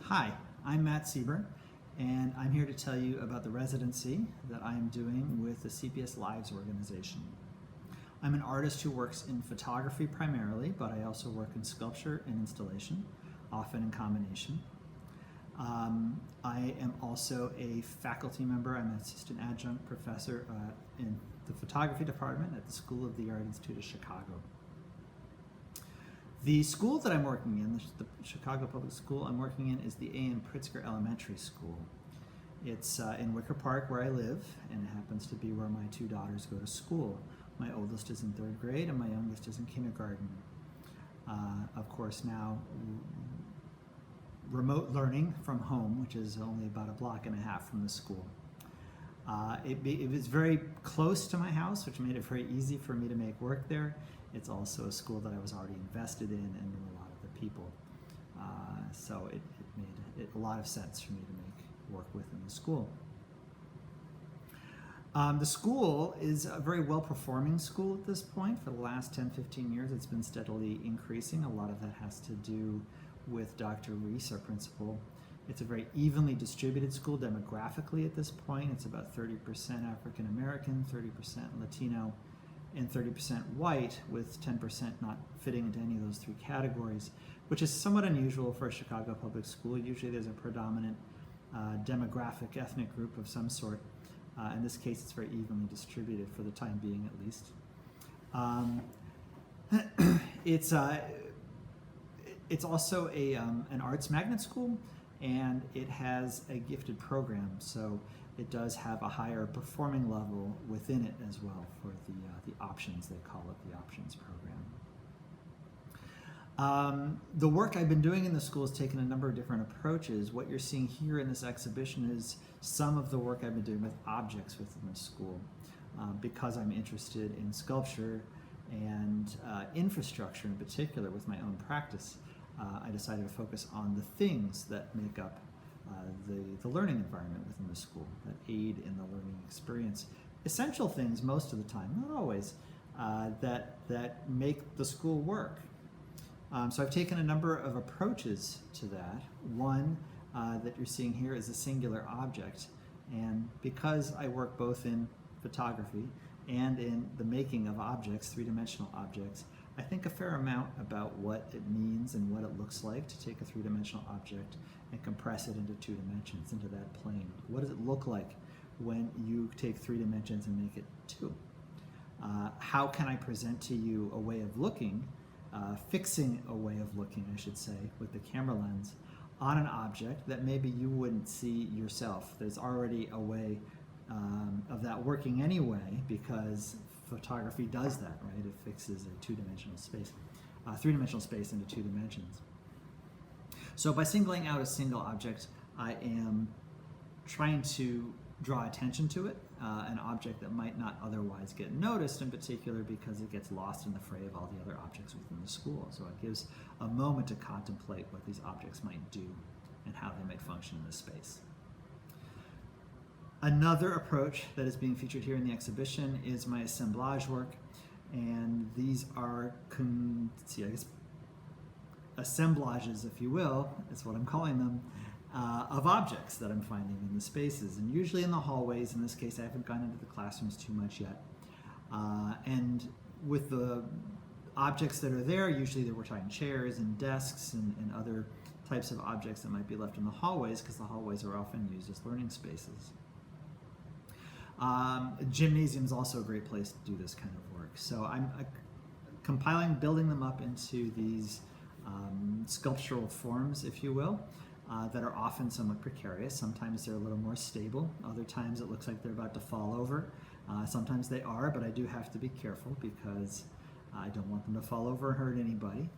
Hi, I'm Matt Siber, and I'm here to tell you about the residency that I am doing with the CPS Lives organization. I'm an artist who works in photography primarily, but I also work in sculpture and installation, often in combination. I am also a faculty member. I'm an Assistant Adjunct Professor in the photography department at the School of the Art Institute of Chicago. The school that I'm working in, the Chicago Public School I'm working in, is the A.M. Pritzker Elementary School. It's in Wicker Park where I live, and it happens to be where my two daughters go to school. My oldest is in 3rd grade and my youngest is in kindergarten. Of course now, remote learning from home, which is only about a block and a half from the school. It was very close to my house, which made it very easy for me to make work there. It's also a school that I was already invested in and knew a lot of the people. So it made a lot of sense for me to make work within the school. The school is a very well-performing school at this point. For the last 10-15 years, it's been steadily increasing. A lot of that has to do with Dr. Reese, our principal. It's a very evenly distributed school demographically at this point. It's about 30% African American, 30% Latino, and 30% white, with 10% not fitting into any of those three categories, which is somewhat unusual for a Chicago public school. Usually there's a predominant demographic ethnic group of some sort. In this case, it's very evenly distributed for the time being, at least. It's also an arts magnet school, and it has a gifted program, so it does have a higher performing level within it as well for the options, they call it the options program. The work I've been doing in the school has taken a number of different approaches. What you're seeing here in this exhibition is some of the work I've been doing with objects within the school. Because I'm interested in sculpture and infrastructure in particular with my own practice, I decided to focus on the things that make up the learning environment within the school, that aid in the learning experience. Essential things most of the time, not always, that make the school work. So I've taken a number of approaches to that. One that you're seeing here is a singular object, and because I work both in photography and in the making of objects, three-dimensional objects, I think a fair amount about what it means and what it looks like to take a three-dimensional object and compress it into 2 dimensions, into that plane. What does it look like when you take 3 dimensions and make it 2? How can I present to you a way of looking, fixing a way of looking, I should say, with the camera lens on an object that maybe you wouldn't see yourself? There's already a way of that working anyway, because photography does that, right? It fixes a 2-dimensional space, 3-dimensional space into 2 dimensions. So by singling out a single object, I am trying to draw attention to it, an object that might not otherwise get noticed, in particular because it gets lost in the fray of all the other objects within the school. So it gives a moment to contemplate what these objects might do and how they might function in this space. Another approach that is being featured here in the exhibition is my assemblage work, and these are, assemblages, if you will, is what I'm calling them, of objects that I'm finding in the spaces, and usually in the hallways. In this case, I haven't gone into the classrooms too much yet. And with the objects that are there, usually we're talking chairs and desks and other types of objects that might be left in the hallways, because the hallways are often used as learning spaces. Gymnasium is also a great place to do this kind of work. So I'm building them up into these sculptural forms, if you will, that are often somewhat precarious. Sometimes they're a little more stable. Other times it looks like they're about to fall over. Sometimes they are, but I do have to be careful because I don't want them to fall over and hurt anybody.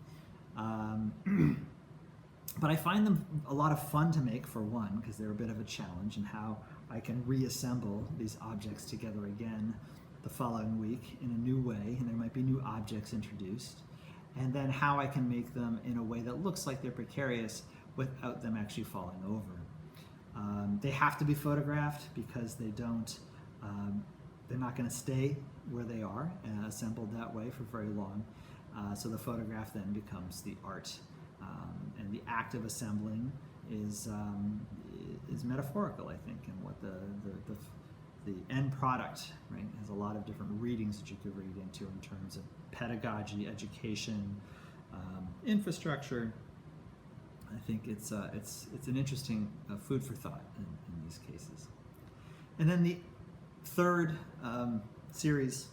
But I find them a lot of fun to make, for one, because they're a bit of a challenge in how I can reassemble these objects together again the following week in a new way, and there might be new objects introduced, and then how I can make them in a way that looks like they're precarious without them actually falling over. They have to be photographed because they're not going to stay where they are assembled that way for very long. So the photograph then becomes the art, and the act of assembling is metaphorical, I think, and what the end product, right, has a lot of different readings that you could read into in terms of pedagogy, education, infrastructure. I think it's an interesting food for thought in these cases. And then the third series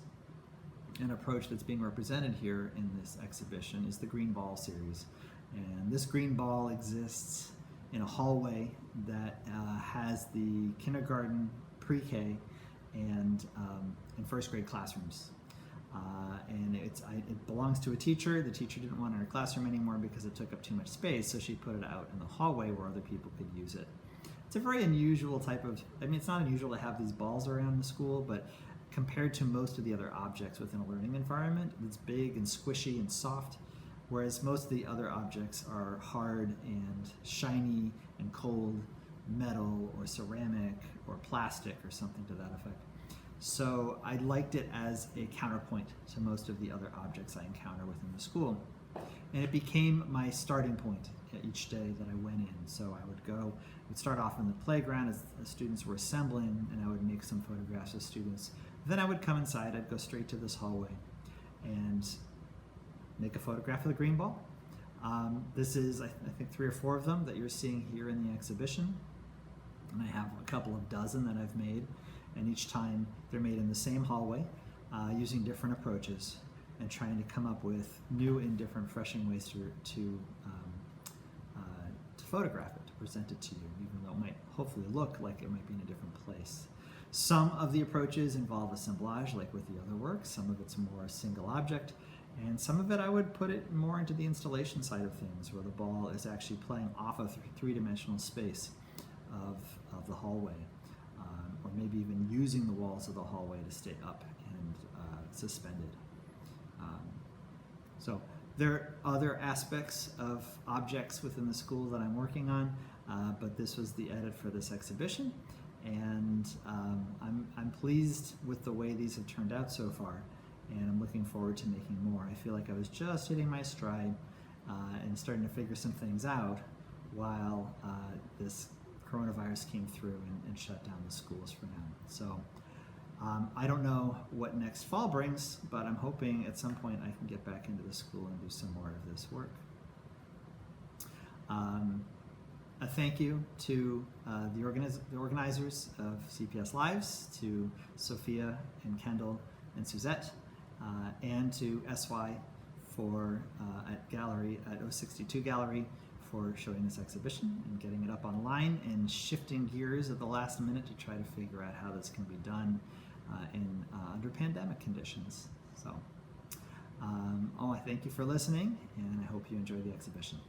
and approach that's being represented here in this exhibition is the green ball series. And this green ball exists in a hallway that has the kindergarten, pre-K, and first grade classrooms. And it belongs to a teacher. The teacher didn't want it in her classroom anymore because it took up too much space, so she put it out in the hallway where other people could use it. It's a very unusual type of, I mean, it's not unusual to have these balls around the school, but compared to most of the other objects within a learning environment, it's big and squishy and soft, whereas most of the other objects are hard and shiny and cold, metal or ceramic or plastic or something to that effect. So I liked it as a counterpoint to most of the other objects I encounter within the school. And it became my starting point each day that I went in. So I would start off in the playground as students were assembling, and I would make some photographs of students. Then I would come inside, I'd go straight to this hallway and make a photograph of the green ball. This is, I think, 3 or 4 of them that you're seeing here in the exhibition. And I have a couple of dozen that I've made, and each time they're made in the same hallway using different approaches and trying to come up with new and different, refreshing ways to photograph it, to present it to you, even though it might hopefully look like it might be in a different place. Some of the approaches involve assemblage, like with the other work. Some of it's more a single object, and some of it I would put it more into the installation side of things, where the ball is actually playing off of three-dimensional space of the hallway, or maybe even using the walls of the hallway to stay up and suspended. So there are other aspects of objects within the school that I'm working on, but this was the edit for this exhibition, and I'm pleased with the way these have turned out so far, and I'm looking forward to making more. I feel like I was just hitting my stride and starting to figure some things out while this coronavirus came through and shut down the schools for now. So I don't know what next fall brings, but I'm hoping at some point I can get back into the school and do some more of this work. A thank you to the organizers of CPS Lives, to Sophia and Kendall and Suzette, and to SY for at 062 Gallery for showing this exhibition and getting it up online and shifting gears at the last minute to try to figure out how this can be done under pandemic conditions. So, I thank you for listening, and I hope you enjoy the exhibition.